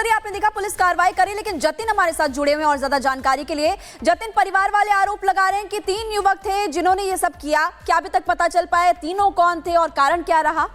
शुक्रिया, आपने देखा पुलिस कार्रवाई करी। लेकिन जतिन हमारे साथ जुड़े हुए हैं और ज्यादा जानकारी के लिए। जतिन, परिवार वाले आरोप लगा रहे हैं कि 3 युवक थे जिन्होंने ये सब किया। क्या अभी तक पता चल पाया तीनों कौन थे और कारण क्या रहा?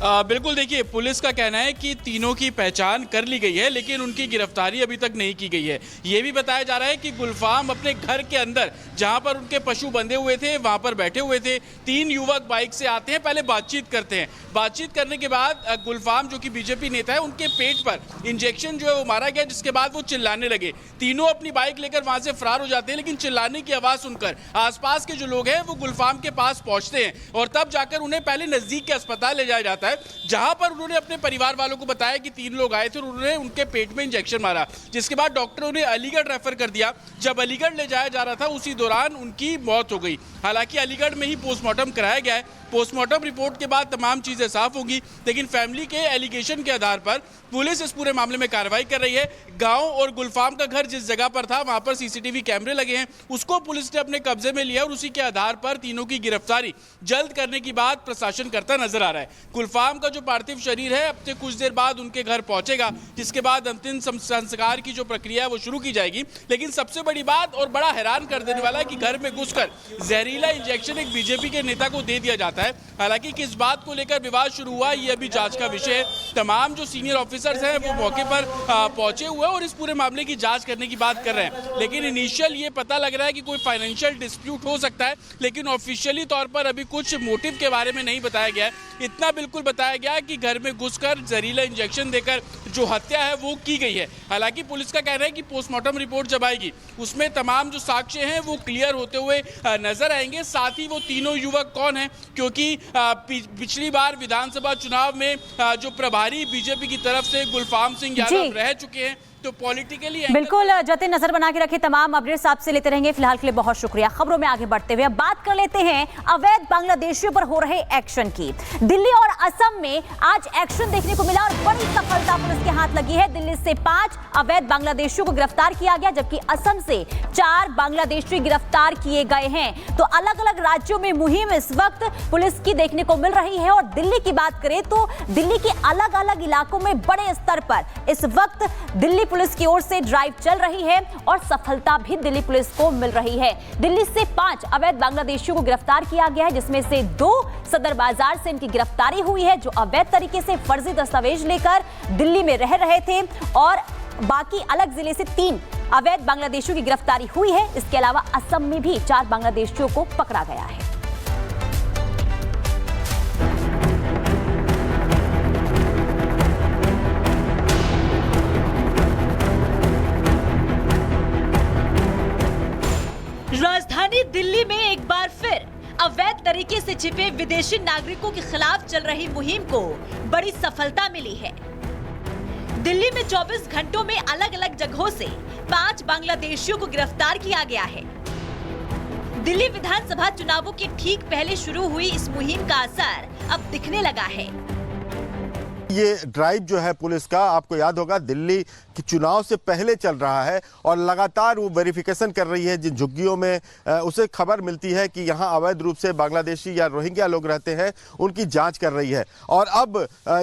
बिल्कुल, देखिए, पुलिस का कहना है कि तीनों की पहचान कर ली गई है, लेकिन उनकी गिरफ्तारी अभी तक नहीं की गई है। ये भी बताया जा रहा है कि गुलफाम अपने घर के अंदर, जहां पर उनके पशु बंधे हुए थे, वहां पर बैठे हुए थे। 3 युवक बाइक से आते हैं, पहले बातचीत करते हैं। बातचीत करने के बाद गुलफाम, जो कि बीजेपी नेता है, उनके पेट पर इंजेक्शन जो है वो मारा गया, जिसके बाद वो चिल्लाने लगे। तीनों अपनी बाइक लेकर वहां से फरार हो जाते हैं, लेकिन चिल्लाने की आवाज़ सुनकर आसपास के जो लोग हैं वो गुलफाम के पास पहुंचते हैं और तब जाकर उन्हें पहले नजदीक के अस्पताल ले जाया जाता है, जहां पर उन्होंने अपने परिवार वालों को बताया कि 3 लोग आए थे और उन्होंने उनके पेट में इंजेक्शन मारा, जिसके बाद डॉक्टरों ने अलीगढ़ रेफर कर दिया। जब अलीगढ़ ले जाया जा रहा था, उसी दौरान उनकी मौत हो गई। हालांकि अलीगढ़ में ही पोस्टमार्टम कराया गया है। पोस्टमार्टम रिपोर्ट के बाद तमाम चीजें साफ होंगी, लेकिन फैमिली के एलिगेशन के आधार पर पुलिस इस पूरे मामले में कार्रवाई कर रही है। गांव और गुलफाम का घर जिस जगह पर था, वहां पर सीसीटीवी कैमरे लगे हैं, उसको पुलिस ने अपने कब्जे में लिया और उसी के आधार पर तीनों की गिरफ्तारी जल्द करने की बात प्रशासन करता नजर आ रहा है। गुलफाम का जो पार्थिव शरीर है अब से कुछ देर बाद उनके घर पहुंचेगा, जिसके बाद अंतिम संस्कार की जो प्रक्रिया है वो शुरू की जाएगी। लेकिन सबसे बड़ी बात और बड़ा हैरान कर देने वाला है कि घर में घुसकर जहरीला इंजेक्शन एक बीजेपी के नेता को दे दिया जाता है। हालांकि किस बात को लेकर विवाद शुरू हुआ, ये अभी जांच का विषय है। तमाम जो सीनियर ऑफिसर्स हैं वो मौके पर पहुंचे हुए हैं और इस पूरे मामले की जांच करने की बात कर रहे हैं। लेकिन इनिशियल ये पता लग रहा है कि कोई फाइनेंशियल डिस्प्यूट हो सकता है, लेकिन ऑफिशियली तौर पर अभी कुछ मोटिव के बारे में नहीं बताया गया है। इतना बिल्कुल बताया गया कि घर में घुसकर जहरीला इंजेक्शन देकर जो हत्या है वो की गई है। हालांकि पुलिस का कहना है कि पोस्टमार्टम रिपोर्ट जब आएगी उसमें तमाम जो साक्ष्य हैं वो क्लियर होते हुए नजर आएंगे। साथ ही वो तीनों युवक कौन हैं, क्योंकि पिछली बार विधानसभा चुनाव में जो प्रभारी बीजेपी की तरफ से गुलफाम सिंह यादव रह चुके हैं, तो पॉलिटिकली बिल्कुल जतिन नजर बना के रखे। तमाम अपडेट्स आपसे लेते रहेंगे। फिलहाल के लिए बहुत शुक्रिया। खबरों में आगे बढ़ते हुए अब बात कर लेते हैं अवैध बांग्लादेशियों पर हो रहे एक्शन की। दिल्ली और असम में आज एक्शन देखने को मिला और बड़ी सफलता पुलिस के हाथ लगी है। दिल्ली से 5 अवैध बांग्लादेशियों को गिरफ्तार किया गया, जबकि असम से 4 बांग्लादेशी गिरफ्तार किए गए हैं। तो अलग अलग राज्यों में मुहिम इस वक्त पुलिस की देखने को मिल रही है। और दिल्ली की बात करें तो दिल्ली के अलग अलग इलाकों में बड़े स्तर पर इस वक्त दिल्ली पुलिस की ओर से ड्राइव चल रही है और सफलता भी दिल्ली पुलिस को मिल रही है। दिल्ली से 5 अवैध बांग्लादेशियों को गिरफ्तार किया गया है, जिसमें से 2 सदर बाजार से इनकी गिरफ्तारी हुई है, जो अवैध तरीके से फर्जी दस्तावेज लेकर दिल्ली में रह रहे थे। और बाकी अलग जिले से 3 अवैध बांग्लादेशियों की गिरफ्तारी हुई है। इसके अलावा असम में भी 4 बांग्लादेशियों को पकड़ा गया है। राजधानी दिल्ली में एक बार फिर अवैध तरीके से छिपे विदेशी नागरिकों के खिलाफ चल रही मुहिम को बड़ी सफलता मिली है। दिल्ली में 24 घंटों में अलग अलग जगहों से 5 बांग्लादेशियों को गिरफ्तार किया गया है। दिल्ली विधानसभा चुनावों के ठीक पहले शुरू हुई इस मुहिम का असर अब दिखने लगा है। ये ड्राइव जो है पुलिस का, आपको याद होगा, दिल्ली के चुनाव से पहले चल रहा है और लगातार वो वेरिफिकेशन कर रही है जिन झुग्गियों में उसे खबर मिलती है कि यहाँ अवैध रूप से बांग्लादेशी या रोहिंग्या लोग रहते हैं, उनकी जांच कर रही है। और अब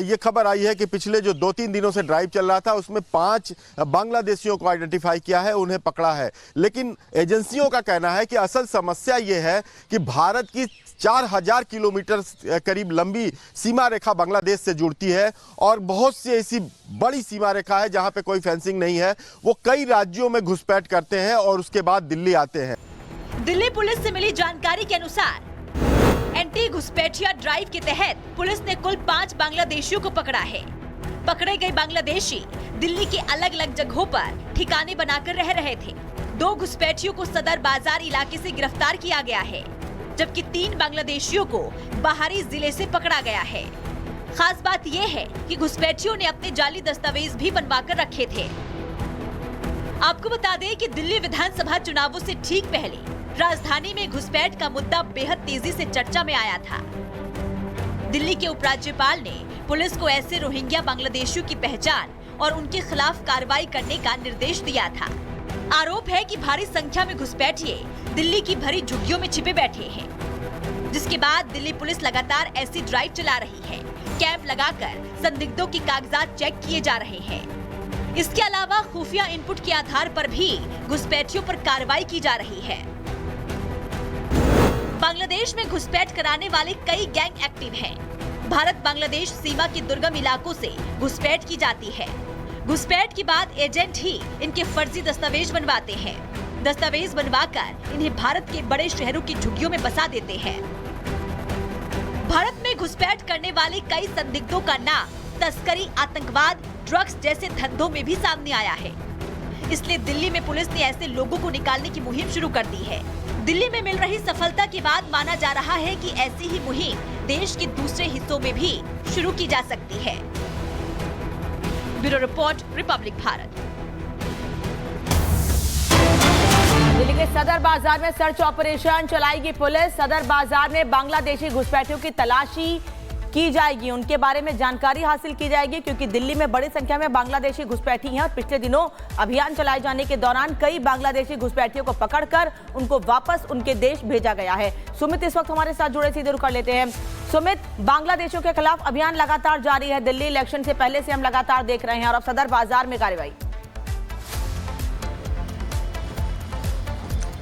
ये खबर आई है कि पिछले जो 2-3 दिनों से ड्राइव चल रहा था उसमें 5 बांग्लादेशियों को आइडेंटिफाई किया है, उन्हें पकड़ा है। लेकिन एजेंसियों का कहना है कि असल समस्या ये है कि भारत की 4000 किलोमीटर करीब लंबी सीमा रेखा बांग्लादेश से जुड़ती है और बहुत सी ऐसी बड़ी सीमा रेखा है जहां पे कोई फेंसिंग नहीं है। वो कई राज्यों में घुसपैठ करते हैं और उसके बाद दिल्ली आते हैं। दिल्ली पुलिस से मिली जानकारी के अनुसार एंटी घुसपैठिया ड्राइव के तहत पुलिस ने कुल 5 बांग्लादेशियों को पकड़ा है। पकड़े गए बांग्लादेशी दिल्ली के अलग अलग जगहों पर ठिकाने बनाकर रह रहे थे। 2 घुसपैठियों को सदर बाजार इलाके से गिरफ्तार किया गया है, जबकि 3 बांग्लादेशियों को बाहरी जिले से पकड़ा गया है। खास बात यह है कि घुसपैठियों ने अपने जाली दस्तावेज भी बनवा कर रखे थे। आपको बता दें कि दिल्ली विधानसभा चुनावों से ठीक पहले राजधानी में घुसपैठ का मुद्दा बेहद तेजी से चर्चा में आया था। दिल्ली के उपराज्यपाल ने पुलिस को ऐसे रोहिंग्या बांग्लादेशियों की पहचान और उनके खिलाफ कार्रवाई करने का निर्देश दिया था। आरोप है कि भारी संख्या में घुसपैठिए दिल्ली की भरी झुग्गियों में छिपे बैठे हैं, जिसके बाद दिल्ली पुलिस लगातार ऐसी ड्राइव चला रही है। कैंप लगाकर संदिग्धों के कागजात चेक किए जा रहे हैं। इसके अलावा खुफिया इनपुट के आधार पर भी घुसपैठियों पर कार्रवाई की जा रही है। बांग्लादेश में घुसपैठ कराने वाले कई गैंग एक्टिव हैं। भारत बांग्लादेश सीमा के दुर्गम इलाकों से घुसपैठ की जाती है। घुसपैठ के बाद एजेंट ही इनके फर्जी दस्तावेज बनवाते हैं। दस्तावेज बनवाकर इन्हें भारत के बड़े शहरों की झुग्गियों में बसा देते हैं। भारत में घुसपैठ करने वाले कई संदिग्धों का नाम तस्करी, आतंकवाद, ड्रग्स जैसे धंधों में भी सामने आया है। इसलिए दिल्ली में पुलिस ने ऐसे लोगों को निकालने की मुहिम शुरू कर दी है। दिल्ली में मिल रही सफलता के बाद माना जा रहा है कि ऐसी ही मुहिम देश के दूसरे हिस्सों में भी शुरू की जा सकती है। Bureau report, Republic Bharat. Delhi के सदर बाजार में सर्च ऑपरेशन चलाएगी पुलिस। सदर बाजार में बांग्लादेशी घुसपैठियों की तलाशी की जाएगी, उनके बारे में जानकारी हासिल की जाएगी, क्योंकि दिल्ली में बड़ी संख्या में बांग्लादेशी घुसपैठी हैं और पिछले दिनों अभियान चलाए जाने के दौरान कई बांग्लादेशी घुसपैठियों को पकड़कर उनको वापस उनके देश भेजा गया है। सुमित इस वक्त हमारे साथ जुड़े, सीधे रुख कर लेते हैं। सुमित, बांग्लादेशियों के खिलाफ अभियान लगातार जारी है। दिल्ली इलेक्शन से पहले से हम लगातार देख रहे हैं और अब सदर बाजार में कार्रवाई।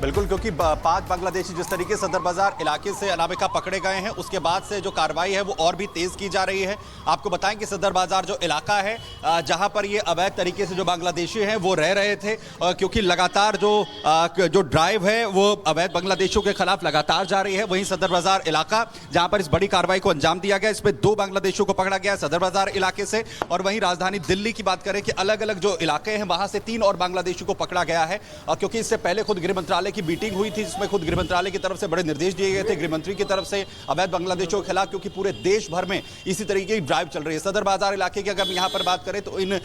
बिल्कुल, क्योंकि 5 बांग्लादेशी जिस तरीके से सदर बाजार इलाके से अनामिका पकड़े गए हैं, उसके बाद से जो कार्रवाई है वो और भी तेज की जा रही है। आपको बताएं कि सदर बाजार जो इलाका है जहां पर ये अवैध तरीके से जो बांग्लादेशी हैं वो रह रहे थे, क्योंकि लगातार जो ड्राइव है वो अवैध बांग्लादेशियों के खिलाफ लगातार जा रही है। वहीं सदर बाजार इलाका जहां पर इस बड़ी कार्रवाई को अंजाम दिया गया, इसमें 2 बांग्लादेशियों को पकड़ा गया सदर बाजार इलाके से। और वहीं राजधानी दिल्ली की बात करें कि अलग अलग जो इलाके हैं वहां से 3 और बांग्लादेशियों को पकड़ा गया है, क्योंकि इससे पहले खुद गृह मंत्रालय की मीटिंग हुई थी, जिसमें खुद गृह मंत्रालय की तरफ से बड़े निर्देश दिए गए थे गृह मंत्री की तरफ से अवैध बांग्लादेशियों के खिलाफ, क्योंकि पूरे देश भर में इसी तरीके की ड्राइव चल रही है। सदर बाजार इलाके की अगर यहां पर बात करें तो इन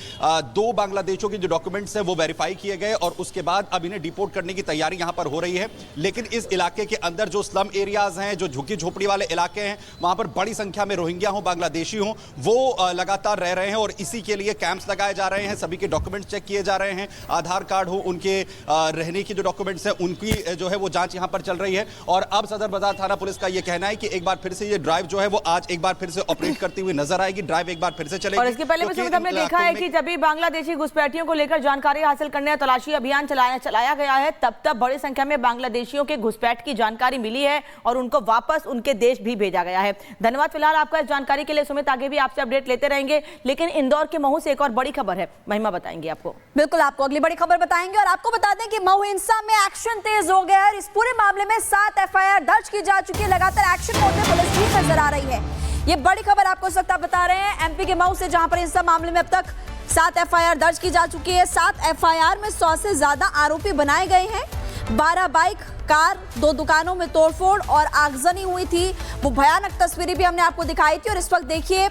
2 बांग्लादेशियों के जो डॉक्यूमेंट्स हैं वो वेरीफाई किए गए और उसके बाद अब इन्हें डिपोर्ट करने की तैयारी यहां पर हो रही है। लेकिन इस इलाके के अंदर जो स्लम एरियाज हैं, जो झुग्गी झोपड़ी वाले इलाके हैं, वहां पर बड़ी संख्या में रोहिंग्या हो, बांग्लादेशी हो, वो लगातार रह रहे हैं और इसी के लिए कैंप्स लगाए जा रहे हैं। सभी के डॉक्यूमेंट्स चेक किए जा रहे हैं, आधार कार्ड हो, उनके रहने की जो डॉक्यूमेंट्स हैं उनकी जो है वो जांच यहां पर चल रही है। और अब सदर बाजार थाना पुलिस का यह कहना है कि एक बार फिर से ये ड्राइव जो है वो आज एक बार फिर से ऑपरेट करती हुई नजर आएगी। ड्राइव एक बार फिर से चलेगी। और इसके पहले भी सुमित, हमने देखा है कि जब भी बांग्लादेशी घुसपैठियों को लेकर जानकारी हासिल करने तलाशी अभियान चलाया गया है, तब बड़ी संख्या में बांग्लादेशियों के घुसपैठ की जानकारी मिली है और उनको वापस उनके देश भी भेजा गया है। धन्यवाद फिलहाल आपका इस जानकारी के लिए सुमित। आगे भी आपसे अपडेट लेते रहेंगे। लेकिन इंदौर के महू से एक और बड़ी खबर है, महिमा बताएंगे आपको। बिल्कुल, आपको अगली बड़ी खबर बताएंगे और आपको बता दें कि महू हिंसा में एक्शन तेज हो गया है। इस पूरे मामले में 7 एफआईआर दर्ज की जा चुकी है। लगातार एक्शन मोड में पुलिस भी नजर आ रही है। ये बड़ी खबर आपको इस वक्त बता रहे हैं एमपी के महू से, जहां पर हिंसा मामले में अब तक 7 एफआईआर दर्ज की जा चुकी है। 7 एफआईआर में 100 से ज्यादा आरोपी बनाए गए हैं। 12 बाइक, कार, 2 दुकानों में तोड़फोड़ और आगजनी हुई थी। वो भयानक तस्वीरें भी हमने आपको दिखाई थी। और इस वक्त देखिए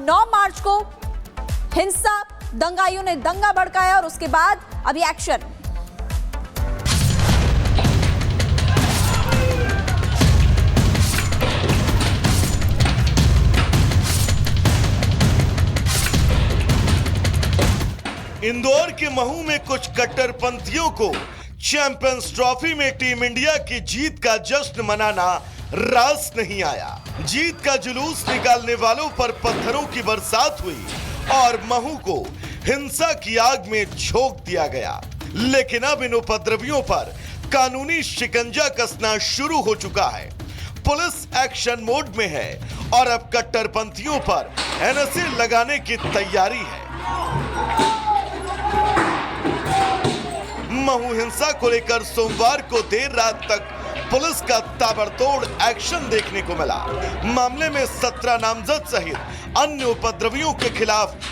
9 मार्च को हिंसा, दंगाइयों ने दंगा भड़काया और उसके बाद अभी एक्शन। इंदौर के महू में कुछ कट्टरपंथियों को चैंपियंस ट्रॉफी में टीम इंडिया की जीत का जश्न मनाना रास नहीं आया। जीत का जुलूस निकालने वालों पर पत्थरों की बरसात हुई और महू को हिंसा की आग में झोंक दिया गया। लेकिन अब इन उपद्रवियों पर कानूनी शिकंजा कसना शुरू हो चुका है। पुलिस एक्शन मोड में है और अब कट्टरपंथियों पर एनएसए लगाने की तैयारी है। महू हिंसा को लेकर सोमवार को देर रात तक पुलिस का ताबड़तोड़ एक्शन देखने को मिला। मामले में 17 नामजद सहित अन्य उपद्रवियों के खिलाफ